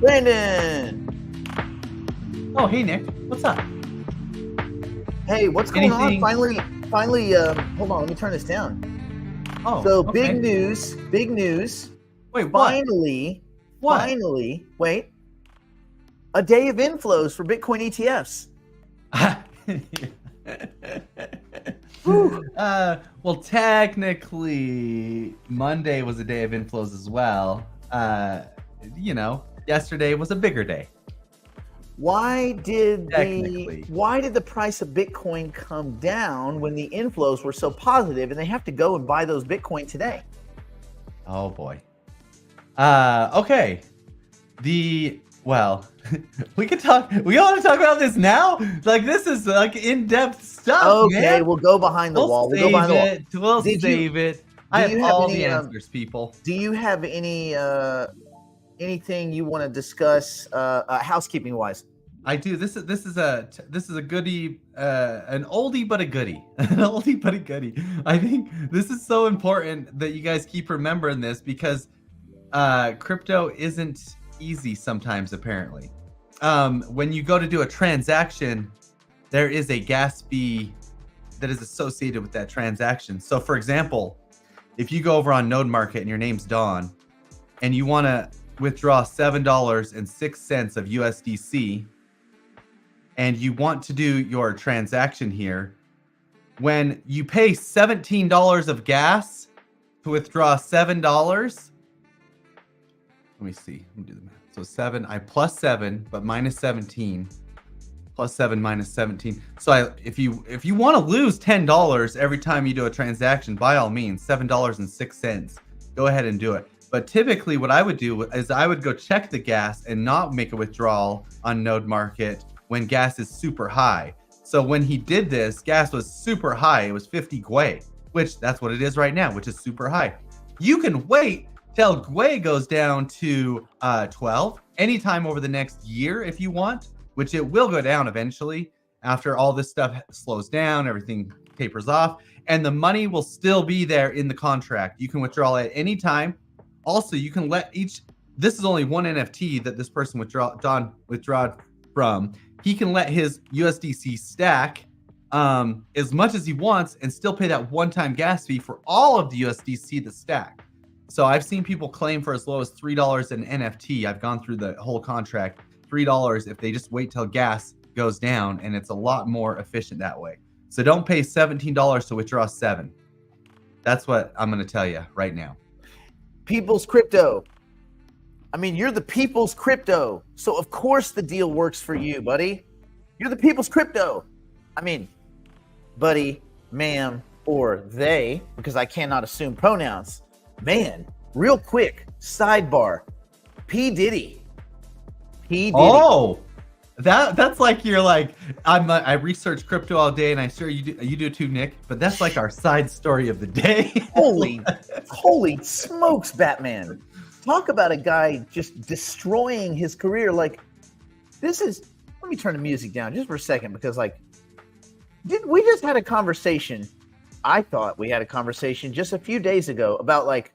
Brandon. Oh, hey Nick, what's up? Hey, what's going on? Anything- Finally, hold on, let me turn this down. Oh, So okay. big news. Wait, what? Finally, wait. A day of inflows for Bitcoin ETFs. Well, technically, Monday was a day of inflows as well. Yesterday was a bigger day. Why did Technically. the price of Bitcoin come down when the inflows were so positive and they have to go and buy those Bitcoin today? Oh boy. Okay. We want to talk about this now? Like, this is like in-depth stuff. Okay, man. we'll go behind the wall. We'll go behind the wall. We'll save it. I have all the answers, people. Do you have any anything you want to discuss housekeeping wise? I do. This is a goodie, an oldie but a goodie, an oldie but a goodie. I think this is so important that you guys keep remembering this because crypto isn't easy sometimes. Apparently, when you go to do a transaction, there is a gas fee that is associated with that transaction. So, for example, if you go over on Node Market and your name's Don, and you want to withdraw $7.06 of USDC, and you want to do your transaction here, when you pay $17 of gas to withdraw $7, let me see, let me do the math. So 7, I plus 7, but minus 17, plus 7 minus 17. So if you want to lose $10 every time you do a transaction, by all means, $7.06, go ahead and do it. But typically what I would do is I would go check the gas and not make a withdrawal on Node Market when gas is super high. So when he did this, gas was super high. It was 50 Gwei, which that's what it is right now, which is super high. You can wait till Gwei goes down to 12 anytime over the next year if you want, which it will go down eventually after all this stuff slows down, everything tapers off, and the money will still be there in the contract. You can withdraw at any time. Also, you can let this is only one NFT that this person withdraw from. He can let his USDC stack as much as he wants and still pay that one-time gas fee for all of the USDC to stack. So I've seen people claim for as low as $3 an NFT. I've gone through the whole contract, $3 if they just wait till gas goes down, and it's a lot more efficient that way. So don't pay $17 to withdraw 7. That's what I'm going to tell you right now. People's crypto. I mean, you're the people's crypto. So of course the deal works for you, buddy. You're the people's crypto. I mean, buddy, ma'am, or they, because I cannot assume pronouns. Man, real quick, sidebar. P. Diddy. Oh, that's like you're like, I research crypto all day, and I'm sure you do too, Nick. But that's like our side story of the day. Holy smokes, Batman! Talk about a guy just destroying his career. Like, this is. Let me turn the music down just for a second because, like, we just had a conversation. I thought we had a conversation just a few days ago about, like,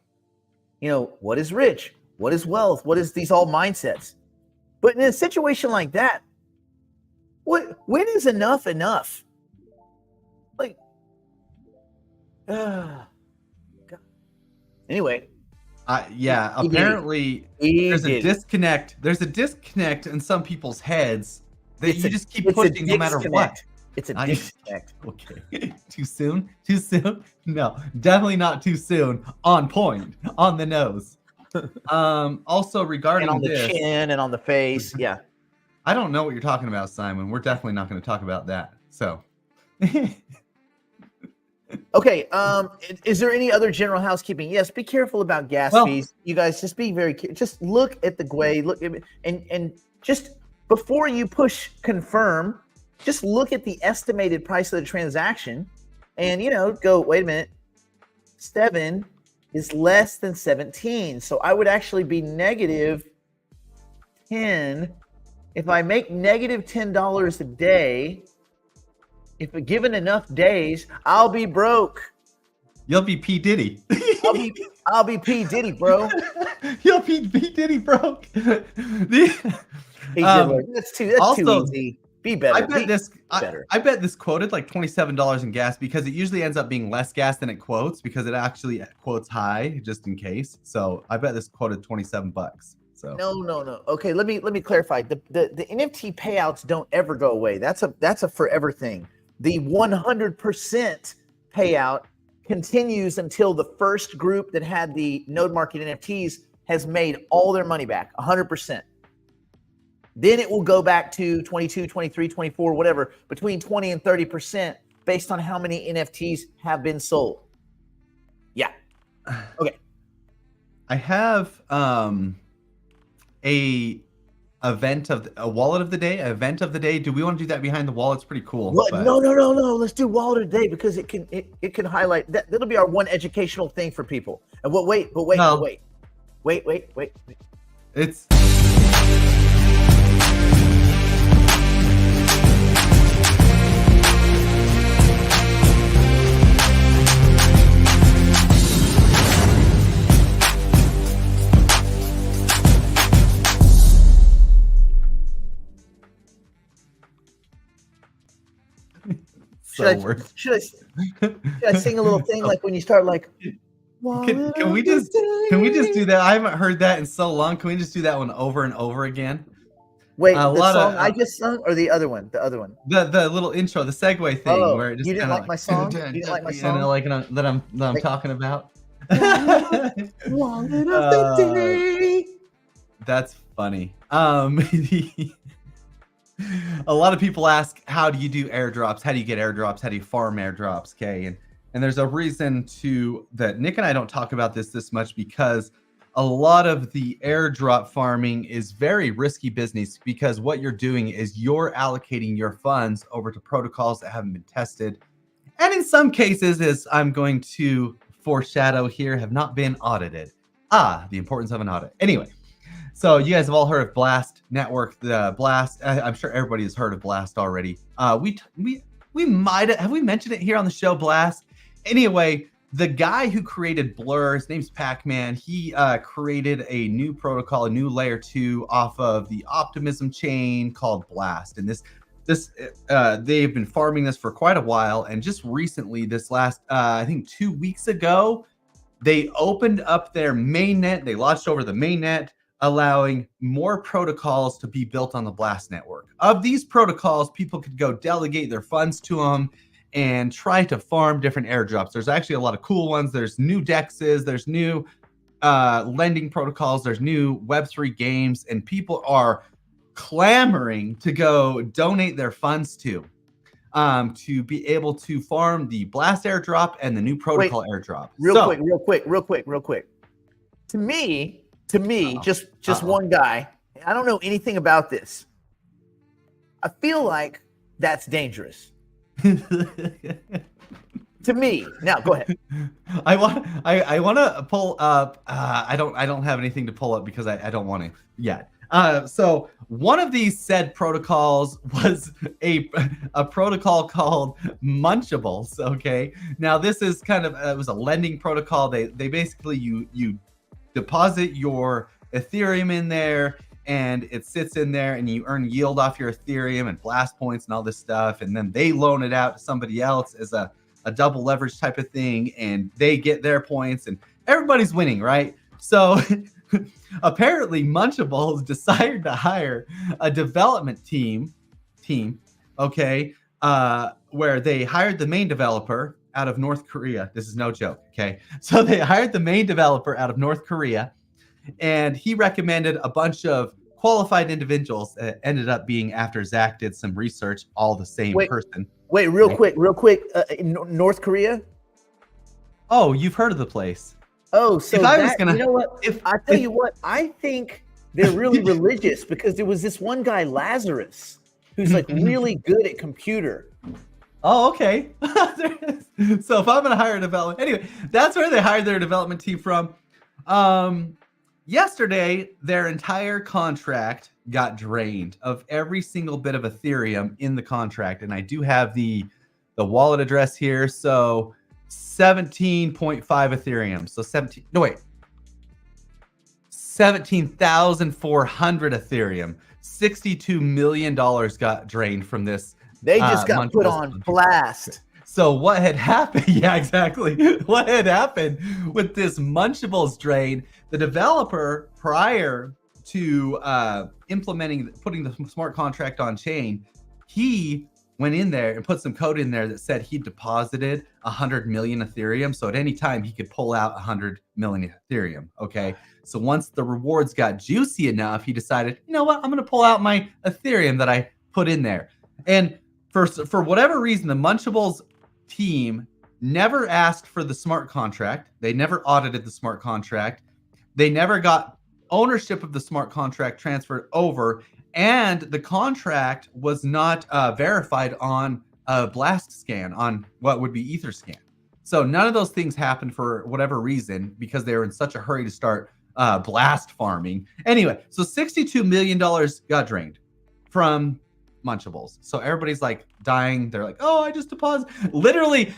what is rich, what is wealth, what is these all mindsets. But in a situation like that, when is enough enough? Like, God. Anyway. Apparently there's a disconnect. There's a disconnect in some people's heads that you just keep pushing no matter what. It's a disconnect. Okay. Too soon? Too soon? No, definitely not too soon. On point. On the nose. Also regarding and on the chin and on the face. Yeah. I don't know what you're talking about, Simon. We're definitely not going to talk about that. So. Okay. Is there any other general housekeeping? Yes. Be careful about gas fees. You guys just be very careful. Just look at the Gwei. Look at it, and just before you push confirm, just look at the estimated price of the transaction, and go. Wait a minute. 7 is less than 17, so I would actually be negative 10. If I make negative $10 a day, if given enough days, I'll be broke. You'll be P Diddy. I'll be P Diddy, bro. You'll be P Diddy, bro. He did like, that's too also, easy. Be better. I bet this quoted like $27 in gas because it usually ends up being less gas than it quotes because it actually quotes high just in case. So I bet this quoted $27. So no. Okay, let me clarify. The NFT payouts don't ever go away. That's a forever thing. The 100% payout continues until the first group that had the node market NFTs has made all their money back, 100%. Then it will go back to 22, 23, 24, whatever, between 20 and 30% based on how many NFTs have been sold. Yeah. Okay. I have a wallet of the day, event of the day. Do we want to do that behind the wall? It's pretty cool. What? No. Let's do wallet of the day because it can highlight that. That'll be our one educational thing for people. And wait. It's Should I sing a little thing like when you start like? Can we just do that? I haven't heard that in so long. Can we just do that one over and over again? Wait, the song I just sung or the other one? The other one. The little intro, the segue thing where it just you didn't like my song? You didn't like my song? That I'm talking about. Wallet of the day. That's funny. A lot of people ask, how do you do airdrops? How do you get airdrops? How do you farm airdrops? Okay. And there's a reason that Nick and I don't talk about this much because a lot of the airdrop farming is very risky business because what you're doing is you're allocating your funds over to protocols that haven't been tested. And in some cases, as I'm going to foreshadow here, have not been audited. The importance of an audit. Anyway. So you guys have all heard of Blast Network, the Blast. I'm sure everybody has heard of Blast already. We might have we mentioned it here on the show, Blast. Anyway, the guy who created Blur, his name's Pac-Man. He created a new protocol, a new layer 2 off of the Optimism chain called Blast. And they've been farming this for quite a while. And just recently, this last I think 2 weeks ago, they opened up their mainnet. They launched over the mainnet, allowing more protocols to be built on the Blast network. Of these protocols, people could go delegate their funds to them and try to farm different airdrops. There's actually a lot of cool ones. There's new DEXs, there's new lending protocols, there's new Web3 games, and people are clamoring to go donate their funds to be able to farm the Blast airdrop and the new protocol airdrop. Real quick. To me, just one guy. I don't know anything about this. I feel like that's dangerous. To me. Now, go ahead. I want to pull up. I don't have anything to pull up because I don't want to yet. So one of these said protocols was a protocol called Munchables. Okay. Now this is kind of it was a lending protocol. They basically you deposit your Ethereum in there and it sits in there and you earn yield off your Ethereum and Blast points and all this stuff. And then they loan it out to somebody else as a double leverage type of thing. And they get their points and everybody's winning, right? So apparently Munchables decided to hire a development team, okay, where they hired the main developer out of North Korea. This is no joke, okay? So they hired the main developer out of North Korea, and he recommended a bunch of qualified individuals that ended up being, after Zach did some research, all the same person. Wait, real quick. North Korea? Oh, you've heard of the place. Oh, so you know what? I think they're really religious because there was this one guy, Lazarus, who's like really good at computer. Oh, okay. So if I'm going to hire a development, anyway, that's where they hired their development team from. Yesterday, their entire contract got drained of every single bit of Ethereum in the contract. And I do have the wallet address here. So 17.5 Ethereum. So 17,400 Ethereum. $62 million got drained from this. They just got put Munchables on contract. blast. So what had happened? Yeah, exactly. What had happened with this Munchables drain? The developer, prior to putting the smart contract on chain, he went in there and put some code in there that said he deposited 100 million Ethereum. So at any time he could pull out 100 million Ethereum. Okay. So once the rewards got juicy enough, he decided, you know what? I'm going to pull out my Ethereum that I put in there. And for whatever reason, the Munchables team never asked for the smart contract. They never audited the smart contract. They never got ownership of the smart contract transferred over. And the contract was not verified on a blast scan, on what would be Etherscan. So none of those things happened for whatever reason, because they were in such a hurry to start blast farming. Anyway, so $62 million got drained from Munchables. So everybody's like dying. They're like, oh, I just deposited. Literally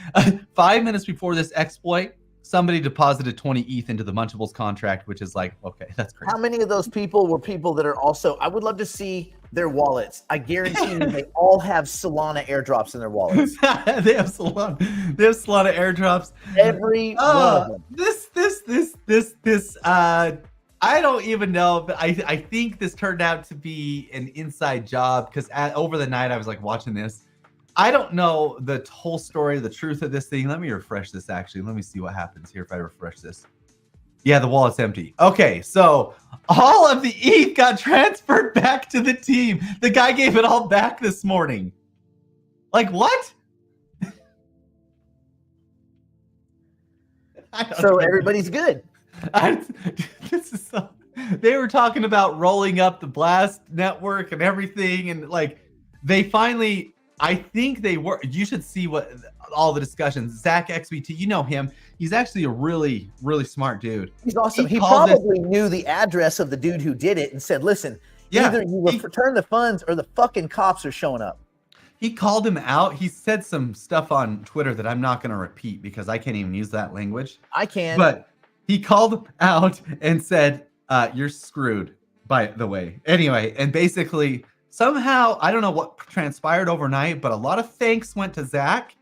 5 minutes before this exploit, somebody deposited 20 ETH into the Munchables contract, which is like, okay, that's crazy. How many of those people were people that are also, I would love to see their wallets. I guarantee you they all have Solana airdrops in their wallets. They have Solana airdrops. Every one of them. This I don't even know, but I think this turned out to be an inside job, because over the night I was like watching this. I don't know the whole story, the truth of this thing. Let me refresh this, actually. Let me see what happens here if I refresh this. Yeah, the wallet's empty. Okay, so all of the ETH got transferred back to the team. The guy gave it all back this morning. Like, what? So everybody's good. This is so, they were talking about rolling up the Blast network and everything, and like they finally, I think they were. You should see what all the discussions. Zach XBT, you know him. He's actually a really, really smart dude. He's awesome. He probably knew the address of the dude who did it and said, "Listen, either you return the funds or the fucking cops are showing up." He called him out. He said some stuff on Twitter that I'm not going to repeat because I can't even use that language. I can. But he called him out and said, "You're screwed." By the way, anyway, and basically, somehow, I don't know what transpired overnight, but a lot of thanks went to Zach.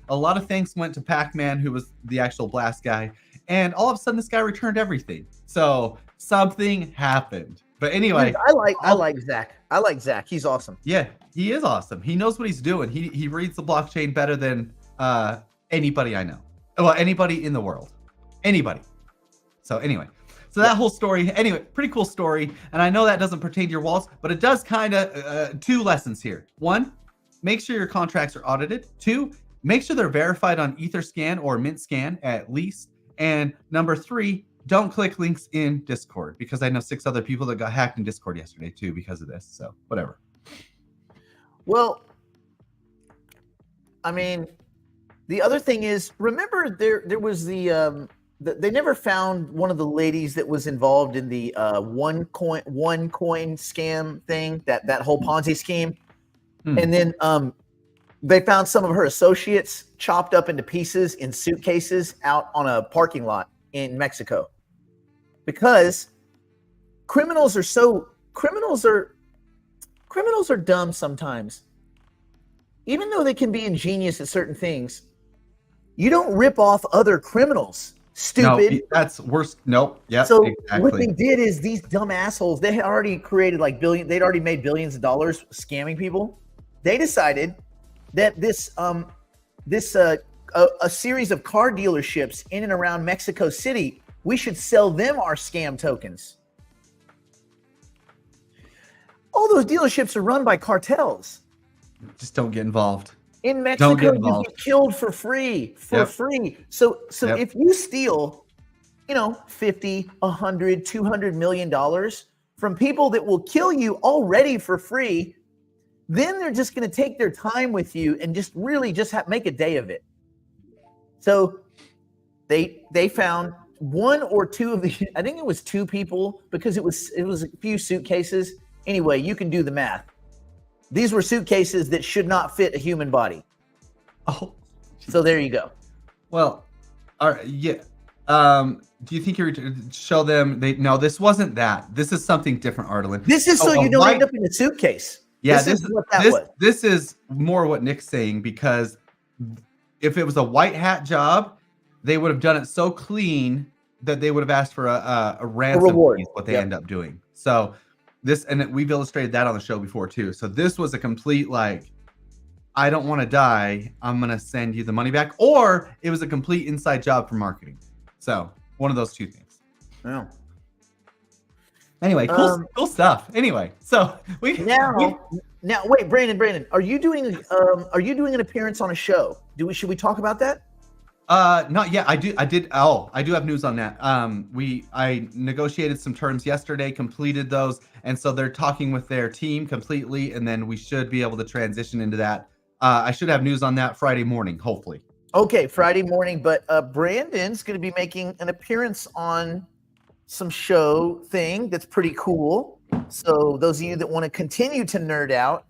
A lot of thanks went to Pac-Man, who was the actual Blast guy. And all of a sudden, this guy returned everything. So something happened. But anyway, dude, I like Zach. I like Zach. He's awesome. Yeah, he is awesome. He knows what he's doing. He reads the blockchain better than anybody I know. Well, anybody in the world. Anybody. So anyway. So that whole story, anyway, pretty cool story. And I know that doesn't pertain to your wallets, but it does kind of, two lessons here. One, make sure your contracts are audited. Two, make sure they're verified on Etherscan or MintScan at least. And number three, don't click links in Discord, because I know 6 other people that got hacked in Discord yesterday too because of this. So whatever. Well, I mean, the other thing is, remember there was they never found one of the ladies that was involved in the one coin scam thing, that whole Ponzi scheme. And then they found some of her associates chopped up into pieces in suitcases out on a parking lot in Mexico, because criminals are dumb sometimes. Even though they can be ingenious at certain things, you don't rip off other criminals. Stupid. No, that's worse. Nope. Yeah. So exactly. What they did is, these dumb assholes, they had already created they'd already made billions of dollars scamming people. They decided that a series of car dealerships in and around Mexico City, we should sell them our scam tokens. All those dealerships are run by cartels. Just don't get involved. In Mexico, you get killed for free. Free. So if you steal, $50, $100, $200 million from people that will kill you already for free, then they're just going to take their time with you and just really make a day of it. So they found one or two of the, I think it was 2 people, because it was a few suitcases. Anyway, you can do the math. These were suitcases that should not fit a human body. Oh, so there you go. Well, All right, yeah. Do you think you would show them? No, this wasn't that. This is something different, Arlen. This is so A you don't white, end up in a suitcase. yeah, This is what that this was. this is more what Nick's saying, because if it was a white hat job, they would have done it so clean that they would have asked for a ransom reward. fee, is what they Yep. end up doing. So this, and we've illustrated that on the show before too. So this was a complete, like, I don't want to die, I'm gonna send you the money back, or it was a complete inside job for marketing. So one of those two things. Yeah. Anyway, cool stuff. Anyway, so now wait, Brandon, are you doing an appearance on a show? Should we talk about that? Not yet. I do have news on that. I negotiated some terms yesterday, completed those, and so they're talking with their team completely, and then we should be able to transition into that. I should have news on that Friday morning, hopefully. Okay, Friday morning, but Brandon's going to be making an appearance on some show thing that's pretty cool. So those of you that want to continue to nerd out,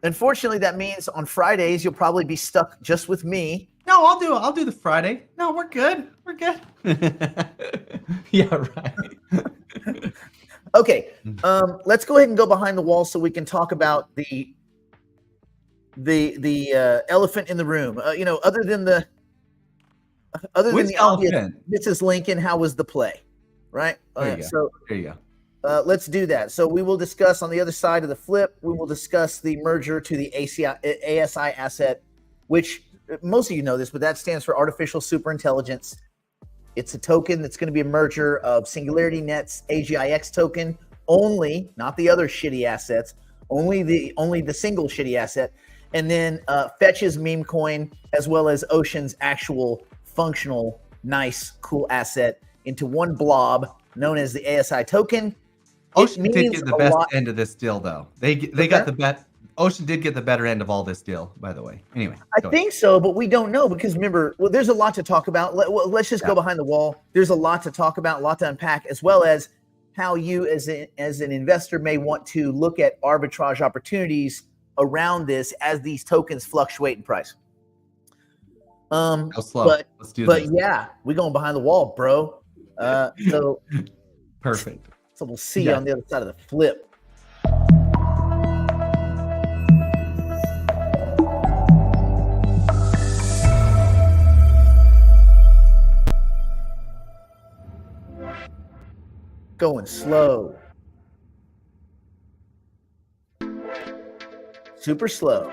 unfortunately, that means on Fridays you'll probably be stuck just with me. No, I'll do the Friday. No, we're good. We're good. Yeah, right. Okay, let's go ahead and go behind the wall so we can talk about the elephant in the room. Other than the obvious, Mrs. Lincoln, how was the play? Right. There you go. Let's do that. So we will discuss on the other side of the flip. We will discuss the merger to the ASI asset, which most of you know this, but that stands for artificial superintelligence. It's a token that's going to be a merger of Singularity Net's AGIX token only, not the other shitty assets, only the single shitty asset, and then Fetch's meme coin, as well as Ocean's actual functional, nice, cool asset into one blob known as the ASI token. Ocean did get the best end of this deal, though. They got the bet. Ocean did get the better end of all this deal, by the way. Anyway, I think so, but we don't know because remember, there's a lot to talk about. Let's just go behind the wall. There's a lot to talk about, a lot to unpack, as well as how you, as an investor, may want to look at arbitrage opportunities around this as these tokens fluctuate in price. Go slow. Let's do this. But yeah, we're going behind the wall, bro. So perfect. So we'll see you on the other side of the flip. Going slow. Super slow.